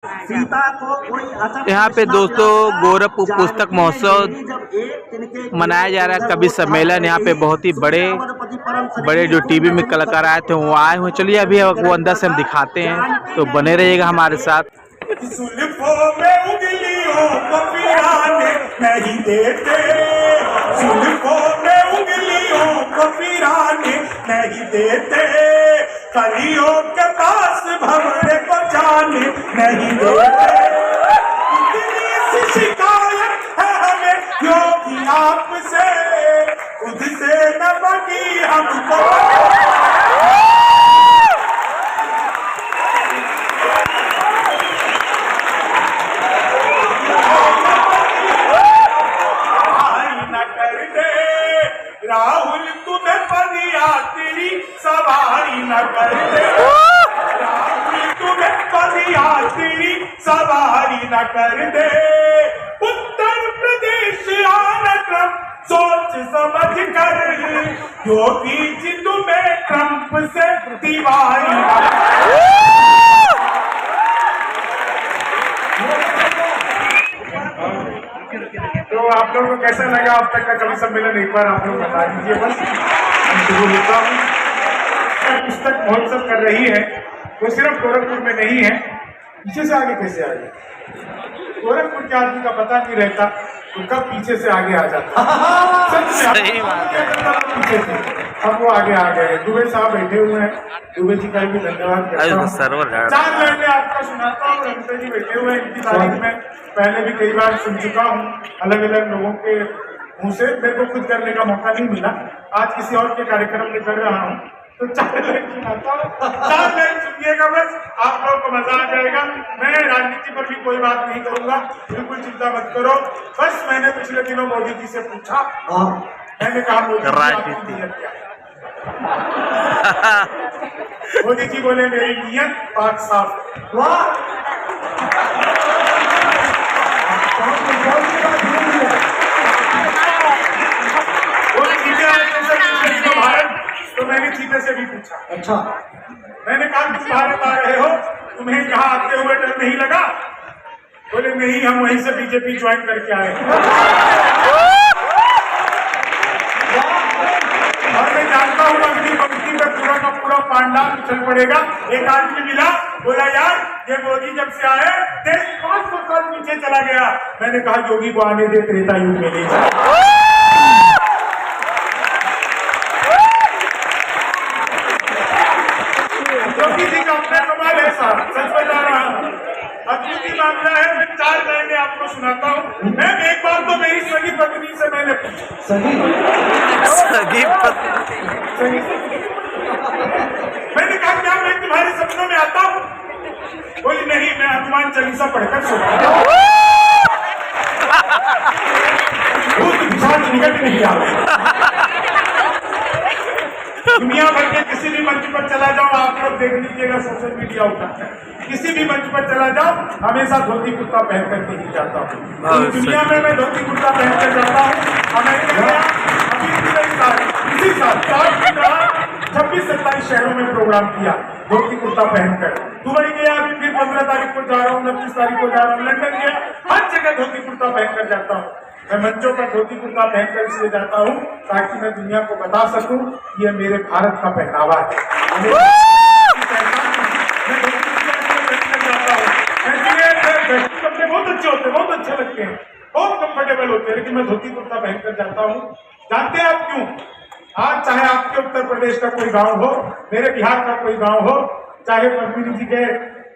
सीता को कोई यहाँ पे दोस्तों गोरखपुर पुस्तक महोत्सव मनाया जा रहा है, कवि सम्मेलन। यहाँ पे बहुत ही बड़े बड़े जो टीवी में कलाकार आए थे वो आए हुए। चलिए अभी वो अंदर से हम दिखाते हैं, तो बने रहिएगा हमारे साथ। नहीं देते कलियों के पास भंवरे को जाने नहीं देते। इतनी सी शिकायत है हमें योगी आपसे, खुद से न बनी हमको। राहुल तुम्हें पदिया तेरी सवारी न कर दे, राहुल तुम्हें पदिया तेरी सवारी न कर दे। उत्तर प्रदेश आना क्रम सोच समझ कर, योगी जी तुम्हें ट्रंप से दीवारी न तो आप लोगों को कैसा लगा अब तक का कवि सम्मेलन, एक बार आप लोग बता दीजिए बस। मैं शुरू होता हूँ। पुस्तक महोत्सव कर रही है वो सिर्फ गोरखपुर में नहीं है, पीछे से आगे कैसे आ गए? गोरखपुर के आदमी का पता नहीं रहता तो कब पीछे से आगे आ जाता। सही बात है, पीछे से अब वो आगे आ गए। दुबे साहब बैठे हुए हैं, दुबे जी का भी धन्यवाद करता हूं। 4 लाइनें आपको सुनाता हूँ। रंते जी बैठे हुए हैं, इनकी तारीफ में पहले भी कई बार सुन चुका हूँ अलग अलग लोगों के मुंह से। मेरे को खुद करने का मौका नहीं मिला, आज किसी और के कार्यक्रम में कर रहा हूँ, तो 4 लाइन सुनाता हूँ। 4 लाइन सुनिएगा बस, आप लोगों को मजा आ जाएगा। मैं राजनीति पर भी कोई बात नहीं करूंगा, बिल्कुल चिंता मत करो। बस मैंने पिछले दिनों मोदी जी से पूछा, मैंने कहा मोदी जी आपकी नीयत क्या है? मोदी जी बोले मेरी नीयत पाक साफ। वाह, भारत, तो मैंने चीते से भी पूछा। अच्छा, मैंने कहा तुम भारत आ रहे हो, तुम्हें यहाँ आते हुए डर नहीं लगा? बोले नहीं, हम वहीं से बीजेपी ज्वाइन करके आए। और मैं जानता हूँ अगली पंक्ति में पूरा का पूरा पांडाल चल पड़ेगा। एक आदमी मिला, बोला यार ये मोदी जब से आए देश 500 साल पीछे चला गया। मैंने कहा योगी को आने दे, त्रेता युग में ले जाए। योगी जी का अपना कमाल है साहब, सच बता रहा हूँ। अद्भुत मामला है। मैं 4 लाइनें आपको सुनाता हूँ। मैं एक बार तो मेरी सगी पत्नी से मैंने पूछा, मैंने कहा क्या मैं तुम्हारे सपनों में आता हूँ? बोली नहीं, मैं हनुमान चालीसा पढ़कर सोता हूँ। निकट नहीं आ रहे। दुनिया भर के किसी भी मंच पर चला जाओ, आप लोग देख लीजिएगा, सोशल मीडिया उठाते हैं, किसी भी मंच पर चला जाओ हमेशा धोती कुर्ता पहन करके ही जाता हूँ। दुनिया में मैं धोती कुर्ता पहन कर जाता हूँ। अमेरिका गया, अभी इसी साल 26-27 शहरों में प्रोग्राम किया धोती कुर्ता पहनकर। दुबई गया, अभी फिर 15 तारीख को जा रहा हूँ, 29 तारीख को जा रहा हूँ। लंदन गया, हर जगह धोती कुर्ता पहनकर जाता हूँ। मैं मंचों पर धोती कुर्ता पहनकर इसलिए जाता हूँ ताकि मैं दुनिया को बता सकूं ये मेरे भारत का पहनावा है। कपड़े बहुत अच्छे होते हैं, बहुत अच्छे लगते हैं, बहुत कंफर्टेबल होते हैं, लेकिन मैं धोती कुर्ता पहनकर जाता हूँ। जानते हैं आप क्यों? आज चाहे आपके उत्तर प्रदेश का कोई गांव हो, मेरे बिहार का कोई गांव हो, चाहे पद्मिनी जी के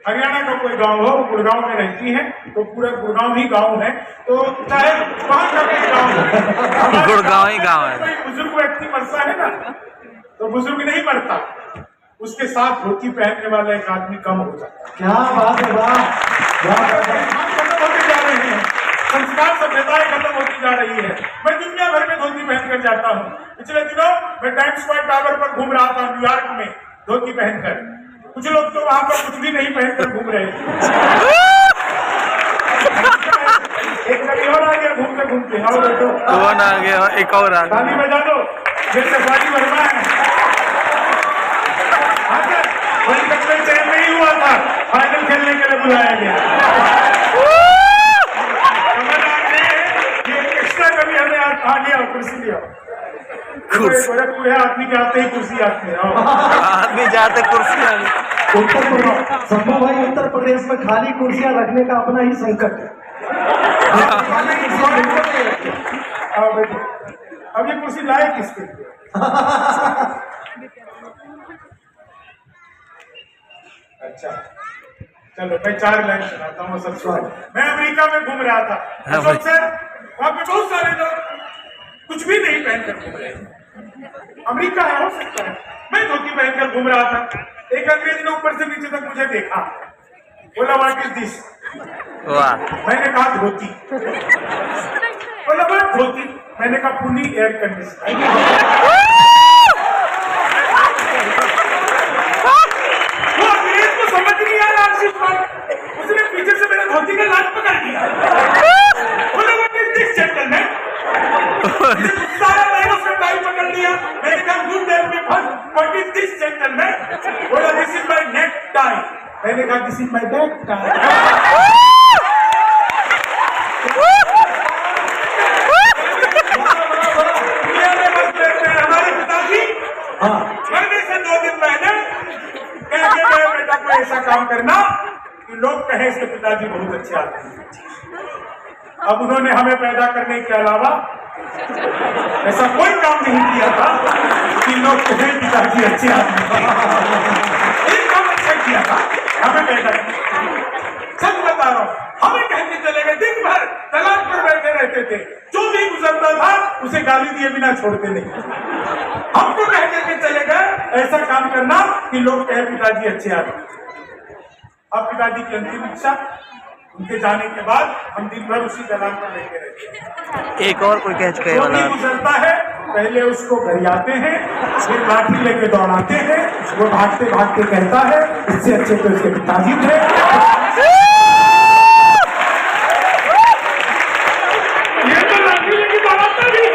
हरियाणा का कोई गांव हो, गुड़गांव में रहती है तो पूरा गुड़गांव ही गांव है, तो चाहे वहां का कोई गांव हो, गुड़गांव ही गांव है। कोई बुजुर्ग व्यक्ति मरता है ना, तो बुजुर्ग नहीं मरता, उसके साथ धोती पहनने वाला एक आदमी कम हो जाता है। क्या बात है, वाह। खत्म होते जा रहे हैं, संस्कार सभ्यताएं खत्म होती जा रही है। मैं दुनिया भर में धोती पहनकर जाता हूँ। पिछले दिनों मैं टाइम्स स्क्वायर टावर पर घूम रहा था न्यूयॉर्क में धोती पहनकर। कुछ लोग तो वहां पर कुछ भी नहीं पहनकर घूम रहे थे। एक कभी और आ गया घूमते घूमते, आओ बैठो। कौन आ गया? एक और आ गया। ताली बजा दो, जैसे सफारी वर्मा है। वर्ल्ड कप में चयन नहीं हुआ था, फाइनल खेलने के लिए बुलाया गया। कुर्सी आओ। गोरखपुर है, आदमी के आते ही कुर्सी आती है। आओ। आदमी जाते कुर्सी आ गई। उत्तर प्रदेश शंभू भाई, उत्तर प्रदेश में खाली कुर्सियां रखने का अपना ही संकट है। आओ बैठो। अब ये कुर्सी लाए किसके लिए? अच्छा चलो मैं 4 लाइन सुनाता हूँ सब सुनो। मैं अमेरिका में घूम रहा था अशोक सर, वहाँ पे बहुत सारे लोग कुछ भी नहीं पहनकर घूम रहे हैं। अमेरिका है, हो सकता है। मैं धोती पहनकर घूम रहा था, एक अंग्रेज ने ऊपर से नीचे तक मुझे देखा, बोला व्हाट इज दिस? वाह। मैंने कहा धोती। बोला व्हाट धोती? मैंने कहा पुनी एयर कंडीशनर। वो अंग्रेज को समझ नहीं आया आशीष भाई, उसने पीछे से मेरे धोती का लात पकड़ लिया। बोला व्हाट इज दिस जेंटलमैन? सारा मैंने उसका टाई पकड़ लिया। मैंने कहा गुड डे में व्हाट इज दिस जेंटलमैन? बोला this is my neck tie. मैंने कहा this is my back tie. हमारे पिताजी मरने से 2 दिन पहले कह के गए बेटा को ऐसा काम करना कि लोग कहें इसके पिताजी बहुत अच्छे आदमी हैं। अब उन्होंने हमें पैदा करने के अलावा ऐसा कोई काम नहीं किया था कि लोग कहें पिताजी अच्छे आदमी हैं। एक काम अच्छा किया था, हमें पैदा किया। सच बता रहा हूँ, हमें कह के चले गए, दिन भर तालाब पर बैठे रहते थे, जो भी गुजरता था उसे गाली दिए बिना छोड़ते नहीं। हमको कह के चले गए ऐसा काम करना कि लोग कहे पिताजी अच्छे आदमी। अब पिताजी की अंतिम इच्छा, उनके जाने के बाद हम दिन भर उसी दलान पर बैठे रहते हैं। एक और कोई कैच करे जो वाला भी गुजरता है पहले उसको गरियाते हैं, फिर लाठी लेके दौड़ाते हैं, वो भागते भागते कहता है इससे अच्छे तो उसके पिताजी थे। ये तो लाठी लेके दौड़ाता भी है,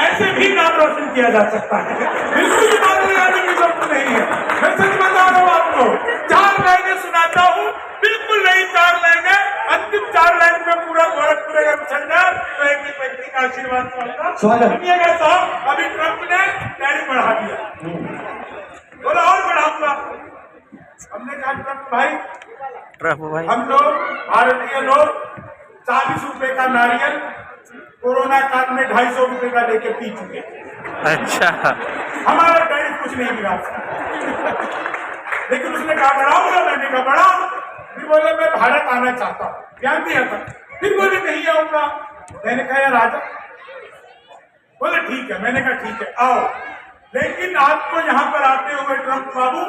ऐसे भी नाम रोशन किया जा सकता है। बिल्कुल भी नाम लगाने की जरूरत नहीं है। मैं सच बता रहा हूँ आपको, 4 लाइनें सुनाता हूँ, बिल्कुल नहीं 4 लाइनें, अंतिम 4 लाइन में पूरा गोरखपुर अगर चल जाए तो एक व्यक्ति का आशीर्वाद स्वागत। सुनिएगा साहब, अभी ट्रंप ने टैरिफ बढ़ा दिया, बोला और बढ़ाऊंगा। हमने कहा ट्रंप भाई हम लोग भारतीय लोग 40 रुपए का नारियल कोरोना काल में 250 रुपए का लेके पी चुके। अच्छा, हमारा टैरिफ कुछ नहीं मिला, लेकिन उसने कहा बढ़ाऊंगा। मैंने कहा बढ़ाओ। फिर बोले मैं भारत आना चाहता हूँ, ध्यान दिया था। फिर बोले नहीं आऊंगा। मैंने कहा यार राजा, बोले ठीक है। मैंने कहा ठीक है आओ, लेकिन आपको यहाँ पर आते हुए ट्रंप बाबू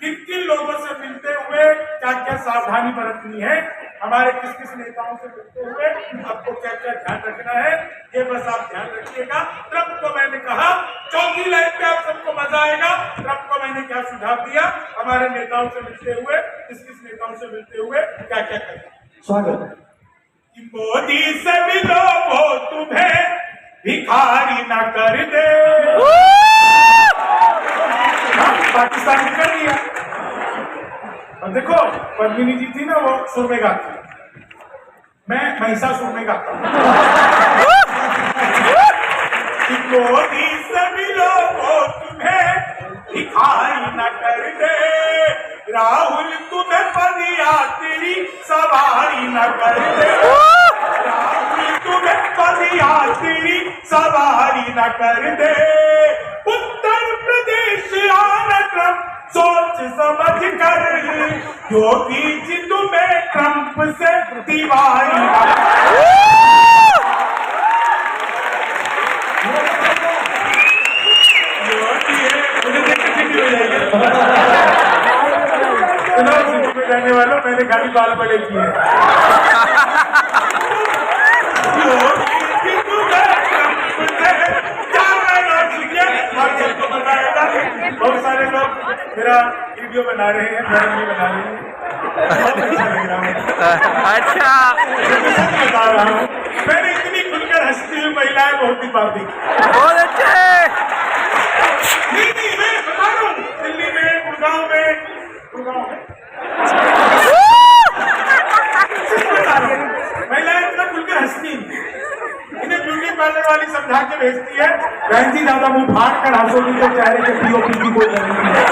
किन किन लोगों से मिलते हुए क्या क्या सावधानी बरतनी है, हमारे किस किस नेताओं से मिलते हुए आपको क्या क्या ध्यान रखना है, ये बस आप ध्यान रखिएगा। ट्रंप को मैंने कहा, चौथी लाइन पे आप सबको मजा आएगा। ट्रंप को मैंने क्या सुझाव दिया, हमारे नेताओं से मिलते हुए किस किस नेताओं से मिलते हुए क्या क्या करें। स्वागत। मोदी से मिलो वो तुम्हें भिखारी न कर दे। पाकिस्तान ने कर दिया। और देखो पद्मिनी जी थी ना, वो सुर में गाती, मैं महिषासुर में गाता हूँ। मोदी से मिलो वो तुम्हें भिखारी न कर दे, राहुल तुम्हें पदिया तेरी सवारी न कर दे, राहुल तुम्हें पदिया तेरी सवारी न कर दे। उत्तर प्रदेश आना ट्रंप सोच समझ कर, योगी जी तुम्हें ट्रंप से दीवारी रहने वालों, मैंने खाली बाल बड़े किए हैं। बहुत सारे लोग मेरा वीडियो बना रहे हैं, मैडम भी बना रही है। अच्छा, बता रहा हूँ, मैंने इतनी खुलकर हंसती हुई महिलाएं बहुत ही बात देखी। बहुत अच्छे। नहीं मैं बता रहा हूँ, दिल्ली में, गुड़गांव में महिलाएं इतना खुलकर हंसती, इन्हें ब्यूटी पार्लर वाली समझा के ज्यादा मुंह फाड़ कर हंसोगी तो चेहरे के पीओपी की कोई जरूरत नहीं है।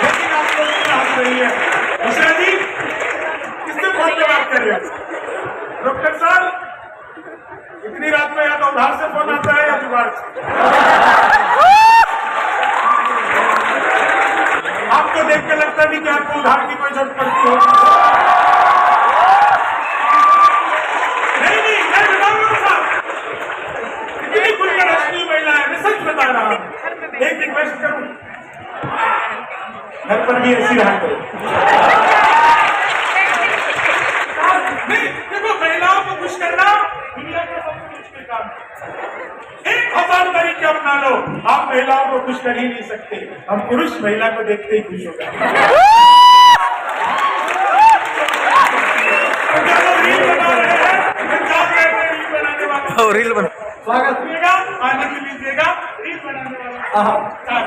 लेकिन आप लोग इतना हंस रही है। मिश्रा जी किससे फोन पे बात कर रहे हो? डॉक्टर साहब इतनी रात में या तो उधार से फोन आता है या जुगाड़ से। आपको देख के लगता नहीं कि आपको उधार की कोई जरूरत पड़ती हो। नहीं मैं बताऊंगा साहब, इतनी खुलकर हंसती महिला है, मैं सच बता रहा हूं। एक रिक्वेस्ट करूं, घर पर भी ऐसी रहा करो। नहीं देखो, महिलाओं को खुश करना दुनिया का सबसे मुश्किल काम है। 1000 तरीके अपना लो, आप महिलाओं को खुश कर ही नहीं सकते। हम पुरुष महिला को देखते ही खुश हो जाते। रील बना रहे हैं, रील बनाने वाला रील बना स्वागत आनंद लीजिएगा। रील बनाने वाला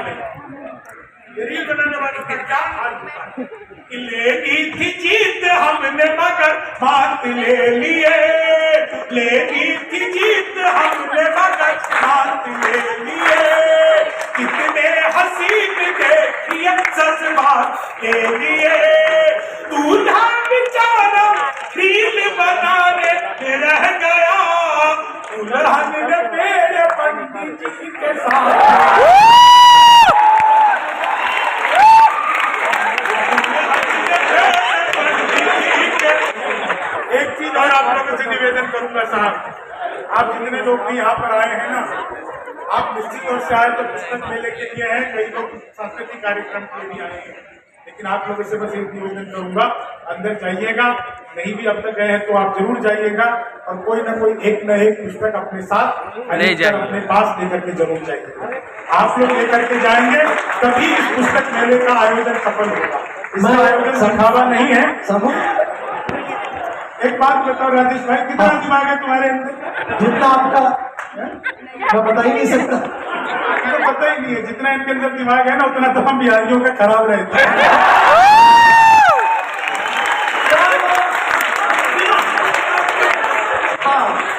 रील बनाने वाले का क्या हाल होता है कि लेगी थी जीत हमने मगर बात ले लिए, लेगी थी जीत हमने मगर बात ले लिए, कितने हसीन देखिए जज्बात के लिए, दूल्हा बेचारा रील बनाने रह गया, दुल्हन ने मेरे पंडित जी के साथ। एक चीज और आप लोगों से निवेदन करूंगा साहब, आप जितने लोग भी यहाँ पर आए हैं ना, आप निश्चित तौर से आए तो पुस्तक मेले के लिए हैं, कई लोग सांस्कृतिक कार्यक्रम के लिए भी आए हैं, लेकिन आप लोगों से बस एक निवेदन करूंगा, अंदर जाइएगा, नहीं भी अब तक गए हैं तो आप जरूर जाइएगा और कोई ना कोई एक न एक पुस्तक अपने साथ ले जाइए, अपने पास लेकर के जरूर जाइएगा। आप लोग लेकर के जाएंगे तभी इस पुस्तक मेले का आयोजन सफल होगा। इसका आयोजन दिखावा नहीं है। एक बात बताओ राजेश भाई, कितना दिमाग है तुम्हारे अंदर? जितना आपका मैं बता ही नहीं सकता। तो पता ही नहीं है, जितना इनके अंदर दिमाग है ना उतना तो हम बिहारियों का खराब रहता है।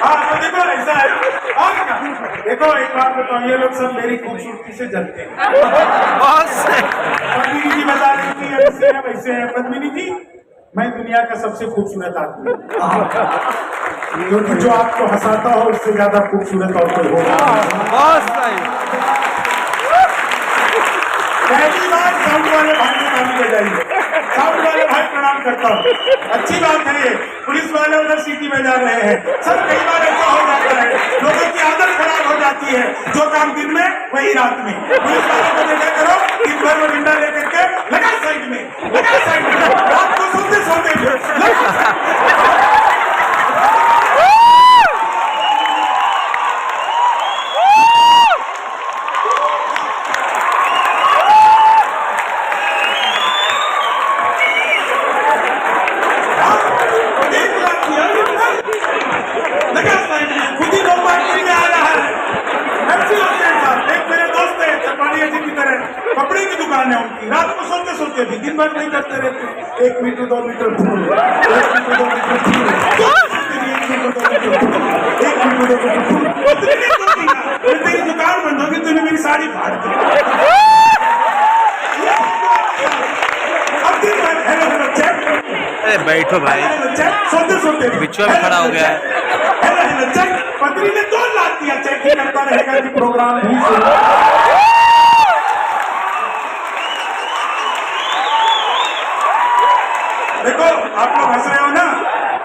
हाँ तो देखो ऐसा है, और क्या देखो एक बात बताओ, ये लोग सब मेरी खूबसूरती से जलते हैं। पद्मिनी जी बता रही थी ऐसे है वैसे है। पद्मिनी जी मैं दुनिया का सबसे खूबसूरत आदमी हूँ, क्योंकि जो आपको हंसाता हो उससे ज्यादा खूबसूरत और कोई होगा। पहली बार साउंड वाले भाई को ताली बजाइए, साउंड वाले भाई प्रणाम करता हूँ। अच्छी बात है ये, पुलिस वाले उधर सीटी बजा रहे हैं। सर कई बार ऐसा हो जाता है, लोगों की आदत खराब हो जाती है, जो काम दिन में वही रात में। पुलिस वालों को देखा करो, दिन भर वो डंडा लेकर के लगा साइड में, लगा साइड में, रात को सोते सोते कपड़े की दुकान है उनकी, रात को सोते सोते भी, दिन भर नहीं करते रहते। 1 metre 2 metre 1 metre 2 metre 1 metre 2 metre तेरी दुकान बंद होगी, तूने मेरी साड़ी फाड़ दी। अब दिन भर हेलो हेलो चेक, अरे बैठो भाई, सोते सोते बिचवा में खड़ा हो गया है। हेलो हेलो चेक, पत्नी ने 2 लाख दिया, चेक ही करता रहेगा कि प्रोग्राम ही शुरू। देखो आप लोग हंस रहे हो ना,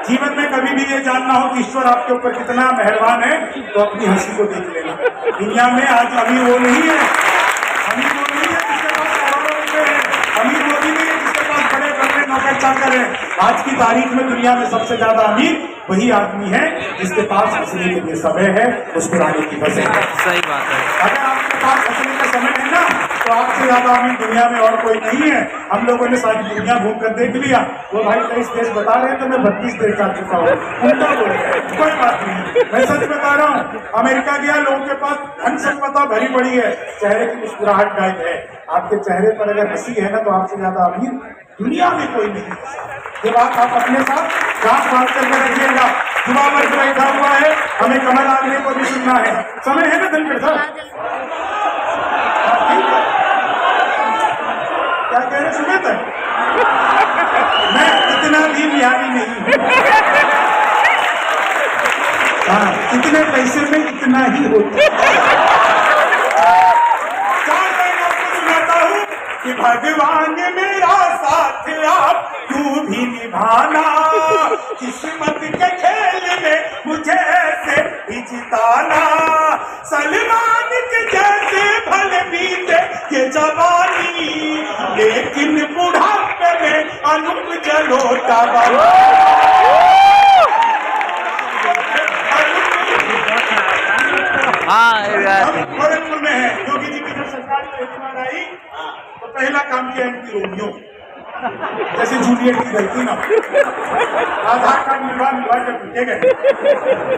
जीवन में कभी भी ये जानना हो कि ईश्वर आपके ऊपर कितना मेहरबान है तो अपनी हंसी को देख लेना। दुनिया में आज अमीर वो नहीं है, अमीर वो नहीं है जिसके पास करोड़ों रुपए है, अमीर वो नहीं है जिसके पास बड़े बड़े नौकर चाकर है। आज की तारीख में दुनिया में सबसे ज्यादा अमीर वही आदमी है जिसके पास हंसने के लिए समय है, मुस्कुराने की वजह है। सही बात है। अगर आपके पास हंसने का समय है ना तो आपसे ज्यादा अमीर दुनिया में और कोई नहीं है। हम लोगों ने सारी दुनिया घूम कर देख लिया, वो भाई 23 देश बता रहे तो मैं 32 देश जा चुका हूँ, उल्टा बोल रहे हैं, कोई बात नहीं। मैं सच बता रहा हूँ, अमेरिका गया, लोगों के पास धन संपदा भरी पड़ी है, चेहरे की मुस्कुराहट गायब है। आपके चेहरे पर अगर हंसी है ना तो आपसे ज्यादा अमीर दुनिया में कोई नहीं है। ये बात आप अपने साथ जांच बात करके रखिएगा। युवा वर्ग बैठा हुआ है, हमें कमल आदमी को भी सुनना है। समय है ना धनखड़ साहब? क्या कह रहे सुने तक? मैं इतना भी बिहारी नहीं हूँ। हाँ, इतने पैसे में इतना ही होता। चार लाइन आपको सुनाता हूँ कि भगवान मेरा साथ आप यूं भी निभाना, किस्मत के खेल में मुझे ऐसे ही जिताना, सलमान के जैसे भले बीते ये जवानी, लेकिन बुढ़ापे में अनुप जलोटा वाला। गोरखपुर में है योगी जी की जब सरकार पहली बार आई तो पहला काम किया एंटी रोमियो, जैसे जूलियट की गलती ना, आधार कार्ड मिलवा के पीटे गए।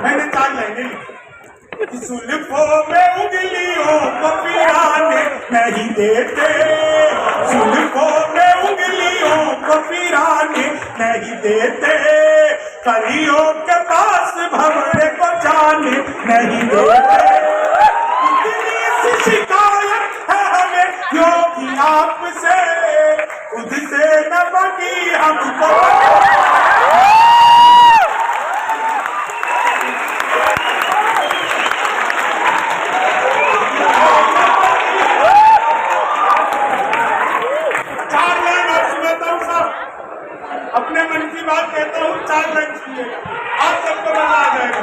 मैंने 4 लाइनें लिखी, सुल्फों में उंगलियों को पिराने नहीं देते, सुल्फों में उंगलियों को पिराने नहीं देते, कलियों के पास भंवरे को जाने नहीं देते, इतनी सी शिकायत है हमें योगी आपसे, खुद से न बनी हमको। अपने मन की बात कहता हूँ, 4 लाइन सुनिएगा, आप सबको मजा आ जाएगा।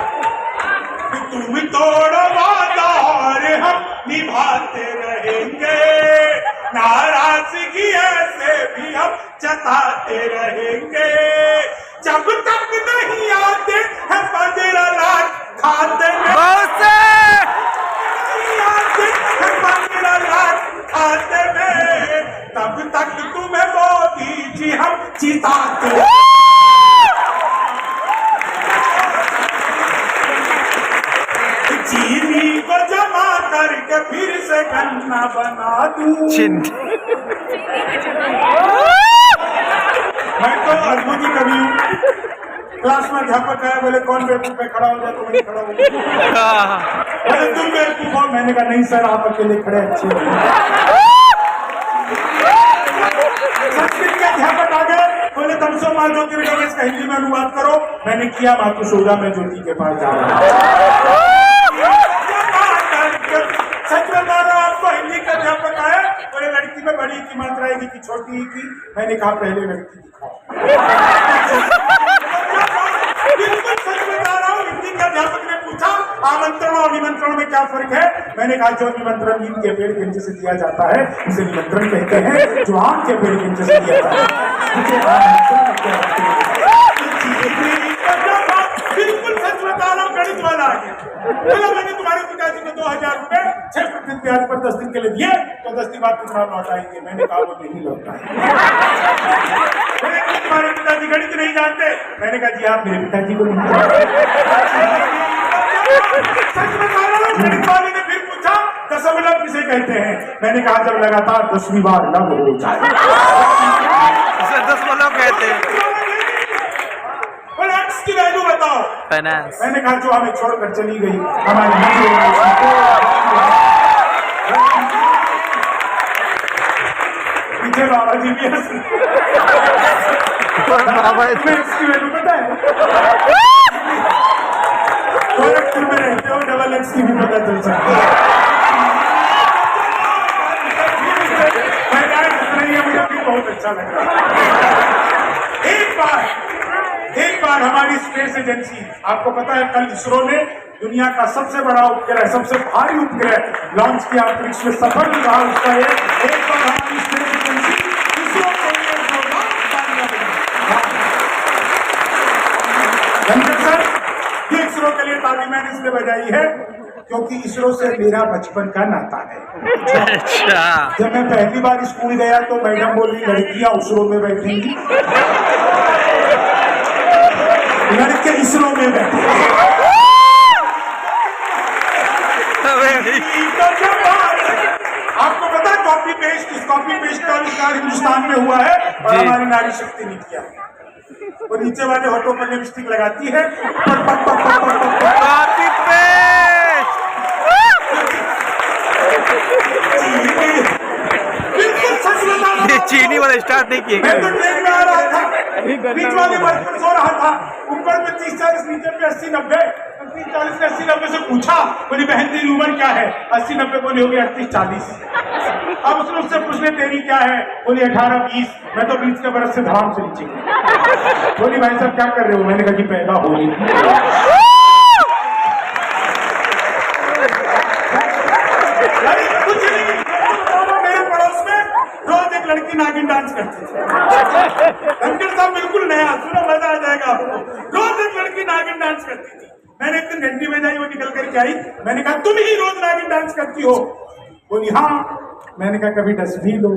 तुम तोड़ो वादा और हम निभाते रहेंगे, नाराजगी ऐसे भी हम जताते रहेंगे, जब तक नहीं आते हैं 15 लाख खाते में, नहीं आते हैं 15 लाख खाते में, तब तक तुम्हें मोदी जी हम जिताते। चीनी को जमा करके फिर से गन्ना बना दूं। मैं तो अद्भुत कवि हूँ। क्लास में अध्यापक आया, बोले कौन बेवकूफ पे खड़ा हो जाए, तो मैं खड़ा हो गया। बोले तुम बेवकूफ हो? मैंने कहा नहीं सर, आप अकेले खड़े अच्छे हो। संस्कृत के अध्यापक आ गए, बोले तमसो मां ज्योतिर्गमय इसका हिंदी में अनुवाद करो। मैंने किया, मातु सोजा मैं ज्योति के पास जा रहा हूँ। सच बता रहा हूं आपको, हिंदी का अध्यापक आया, बोले लड़की में बड़ी की मात्रा आएगी कि छोटी ही की? मैंने कहा पहले लड़की दिखाओ। बिल्कुल सच बता रहा हूँ। हिंदी के अध्यापक ने पूछा आमंत्रण और निमंत्रण में क्या फर्क है? मैंने कहा जो निमंत्रण नीम के पेड़ के नीचे से दिया जाता है उसे निमंत्रण कहते हैं, जो आम के पेड़ के नीचे से दिया जाता है उसे आमंत्रण कहते हैं। बिल्कुल सच बता रहा हूँ, गणित वाला आ गया। बोला मैंने तुम्हारे पिताजी को 2000 रुपए 6% ब्याज पर 10 दिन के लिए दिए, तो 10 दिन बाद कितना लौटाएंगे? मैंने कहा वो नहीं लौटाएंगे। तुम्हारे पिताजी गणित नहीं जानते? मैंने कहा जी आप मेरे पिताजी को नहीं जानते। सच बता रहा हूँ। गणित वाले ने फिर पूछा दशमलव किसे कहते हैं? मैंने कहा जब लगातार 10वीं बार लव हो जाए उसे दशमलव कहते हैं। की वैल्यू बताओ। फाइनेंस। मैंने कहा जो हमें छोड़कर चली गई हमारी पीछे बाबा जी भी इसकी वैल्यू पता है? गोरखपुर में रहते हो, डबल एक्स की भी पता चल सकती है। मुझे भी बहुत अच्छा लगा। एक बार हमारी स्पेस एजेंसी, आपको पता है कल इसरो ने दुनिया का सबसे बड़ा उपग्रह, सबसे भारी उपग्रह लॉन्च किया, अंतरिक्ष में सफल रहा उसका। एक बार हमारी स्पेस एजेंसी इसरो के लिए सर, ये इसरो के लिए ताली मैंने इसलिए बजाई है क्योंकि इसरो से मेरा बचपन का नाता है। अच्छा। जब मैं पहली बार स्कूल गया तो मैडम बोली लड़कियां इसरो में बैठेंगी, लड़के इसरो में बैठे। आपको पता कॉपी पेस्ट का आविष्कार हिंदुस्तान में हुआ है और हमारी नारी शक्ति ने किया। वो नीचे वाले होठों पर लिपस्टिक लगाती है। Copy paste. बिल्कुल सच बता रहा ये हूं। चीनी वाला स्टार्ट नहीं किए मैं तो ट्रेन में आ रहा था, बीच वाले बस पर सो रहा था, ऊपर में 30-40, नीचे पे 80-90। 30-40 से 80-90 से पूछा, बोली बहन तेरी उम्र क्या है? 80-90 बोली होगी 38-40। अब उसने उससे पूछने तेरी क्या है? बोली 18-20। मैं तो 20 के बरस से धड़ाम से नीचे गई। बोली भाई साहब क्या कर रहे हो? मैंने कहा कि पैदा हो रही कुछ नहीं। मेरे पड़ोस में रोज एक लड़की नागिन डांस करती थी। धनखड़ साहब बिल्कुल नया, सुनो मजा आ जाएगा आपको। रोज एक लड़की नागिन डांस करती थी। मैंने एक दिन घंटी बजाई, वो निकल करके आई। मैंने कहा तुम ही रोज नागिन डांस करती हो? बोली हाँ। मैंने कहा कभी डस भी लो।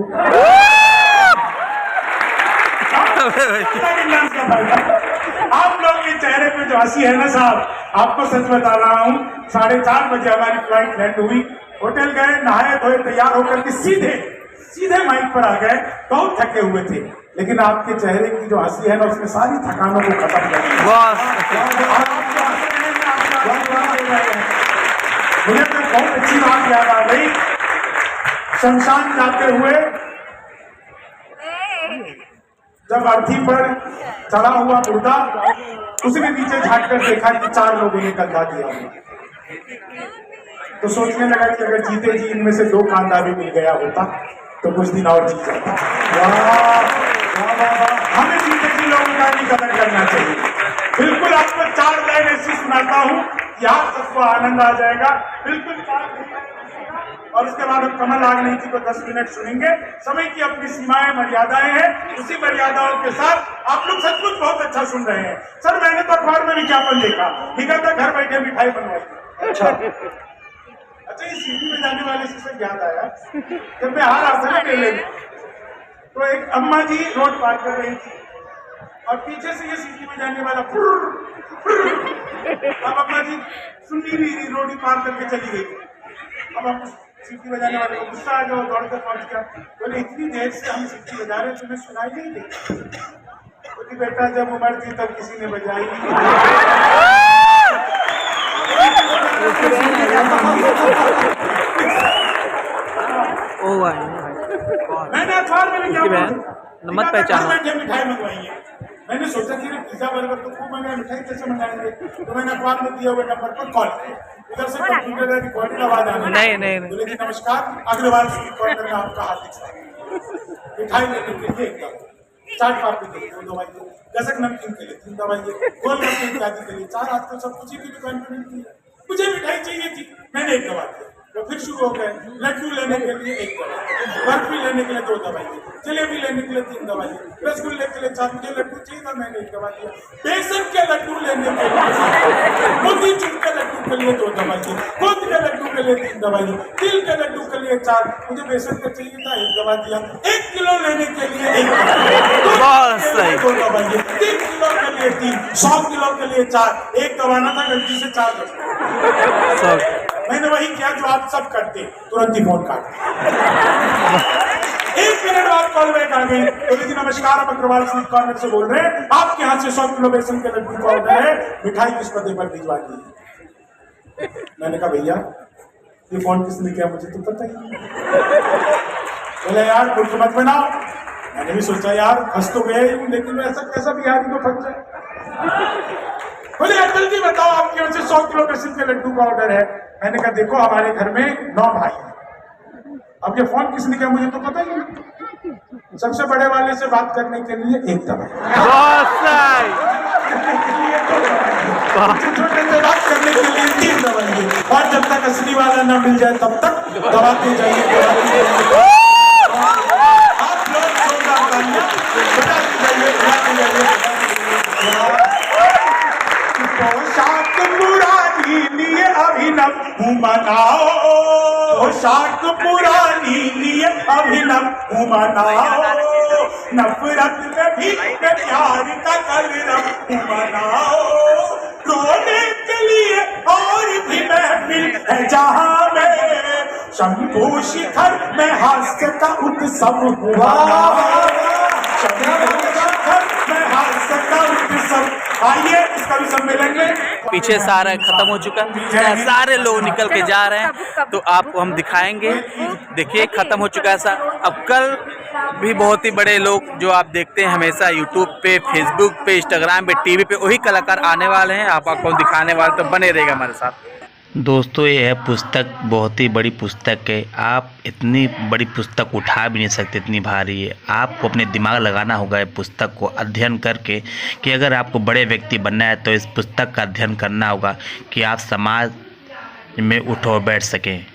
नागिन डांस का फायदा। आप लोग के चेहरे पे जो हंसी है ना साहब, आपको सच बता रहा हूँ, 4:30 बजे हमारी फ्लाइट लैंड हुई। होटल गए, नहाए धोए, तैयार होकर के सीधे माइक पर आ गए। बहुत थके हुए थे, लेकिन आपके चेहरे की जो हंसी है ना, उसने सारी थकानों को खत्म कर दिया। मुझे तो बहुत अच्छी बात याद आ गई। शमशान जाते हुए जब अर्थी पर चढ़ा हुआ मुर्दा, उसने नीचे झाँक कर देखा कि 4 लोगों ने कंधा दिया हुआ। तो सोचने लगा कि अगर जीते जी इनमें से 2 कांधा भी मिल गया होता तो कुछ दिन और जी जाता। हमें जीते जी लोगों का भी कदर करना चाहिए। बिल्कुल आपको 4 लाइन ऐसी सुनाता हूँ, यहाँ सबको आनंद आ जाएगा। बिल्कुल 4 और उसके बाद हम कमल आग नहीं थी तो 10 मिनट सुनेंगे। समय की अपनी सीमाएं, मर्यादाएं हैं। उसी मर्यादाओं के साथ आप लोग सचमुच बहुत अच्छा सुन रहे हैं। सर मैंने तो अखबार में विज्ञापन लिखा था घर बैठे मिठाई बनवाई। अच्छा ये सीटी में जाने वाले से याद आया, जब मैं आ रहा था ना मेले में, तो एक अम्मा जी रोड पार कर रही थी और पीछे से ये सीटी में जाने वाला अब अम्मा जी सुन नहीं रही, रोड ही पार करके चली गई। अब हम सीटी बजाने वाले को गुस्सा आ गया, दौड़ कर पहुंच गया। बोले इतनी देर से हम सीटी बजा रहे तुम्हें सुनाई नहीं दी? बोली बेटा जब उम्र थी तब किसी ने बजाई नहीं। मैंने अखबार में मत पहचानो। मिठाई मंगवाई है। मैंने सोचा कि पिज्जा बर्गर तो खूब महंगा, मिठाई कैसे मंगाएंगे? तो मैंने अखबार में दिए हुए नंबर पर कॉल किया। इधर से कंप्यूटर रिकॉर्डिंग आवाज आने नहीं। बोले कि नमस्कार, अग्रवाल स्वीट कॉर्नर में आपका हार्दिक स्वागत। मिठाई लेने के लिए एकदम, चाट पापड़ी के लिए 2 दवाइयाँ, गजक नमकीन के लिए 3 दवाइयाँ, गोलगप्पे इत्यादि के लिए 4। आजकल सब कुछ ही की दुकान पर मिलती है। मुझे मिठाई चाहिए थी, मैंने 1 दवा दी। तो फिर शुरू हो गए। लड्डू लेने के लिए 1 दवाई, बर्फी लेने के लिए 2 दवाई, जलेबी लेने के लिए 3 दवाई, रसगुल्ले के लिए 4। मुझे लड्डू चाहिए था, मैंने 1 दवा दिया। बेसन के लड्डू लेने के लिए, मोतीचूर के लड्डू के लिए 2 दवाई, गोंद के लड्डू के लिए 3 दवाई, तिल के लड्डू के लिए 4। मुझे बेसन का चाहिए था, 1 दवा दिया। 1 किलो लेने के लिए 1 दवाई, 2 दवाई, 3 किलो के लिए 3, 100 किलो के लिए 4। 1 दवाना था, गलती से 4 दवा। मैंने वही किया जो आप सब करते, तुरंत ही फोन काट। 1 मिनट बाद कॉल बैक आ गई। बोले जी नमस्कार, आप अग्रवाल स्वीट कॉर्नर से बोल रहे हैं, आपके यहाँ से 100 किलो बेसन के लड्डू का ऑर्डर है, मिठाई किस पते पर भिजवा दी? मैंने कहा भैया ये फोन किसने किया मुझे तो पता ही नहीं। बोले यार मूर्ख मत बनाओ। मैंने भी सोचा यार फंस तो गए हूँ, लेकिन ऐसा कैसा बिहारी को फंस जाए। बोले यार जल्दी बताओ, आपके यहाँ से 100 किलो बेसन के लड्डू का ऑर्डर है। मैंने कहा देखो हमारे घर में 9 भाई हैं। अब ये फोन किसने किया मुझे तो पता ही नहीं। सबसे बड़े वाले से बात करने के लिए 1 दवाई, छोटे से बात करने के लिए 3 दवाई, और जब तक असली वाला ना मिल जाए तब तक दबाते जाइए। आप लोग पोशाक पुरानी लिए अभिनव मनाओ, पोशाक पुरानी लिए अभिनव मनाओ, नफरत में भी प्यार का कलरव मनाओ। रोने के लिए और भी महफिल है जहाँ में, शंभू शिखर में हास्य का उत्सव हुआ। शंभू शिखर में हास्य पीछे सारा खत्म हो चुका है, सारे लोग निकल के जा रहे हैं, तो आपको हम दिखाएंगे। देखिए खत्म हो चुका है ऐसा। अब कल भी बहुत ही बड़े लोग जो आप देखते हैं हमेशा यूट्यूब पे, फेसबुक पे, इंस्टाग्राम पे, टीवी पे, वही कलाकार आने वाले हैं, आपको दिखाने वाले, तो बने रहेगा हमारे साथ। दोस्तों ये है पुस्तक, बहुत ही बड़ी पुस्तक है। आप इतनी बड़ी पुस्तक उठा भी नहीं सकते, इतनी भारी है। आपको अपने दिमाग लगाना होगा ये पुस्तक को अध्ययन करके, कि अगर आपको बड़े व्यक्ति बनना है तो इस पुस्तक का अध्ययन करना होगा कि आप समाज में उठो बैठ सकें।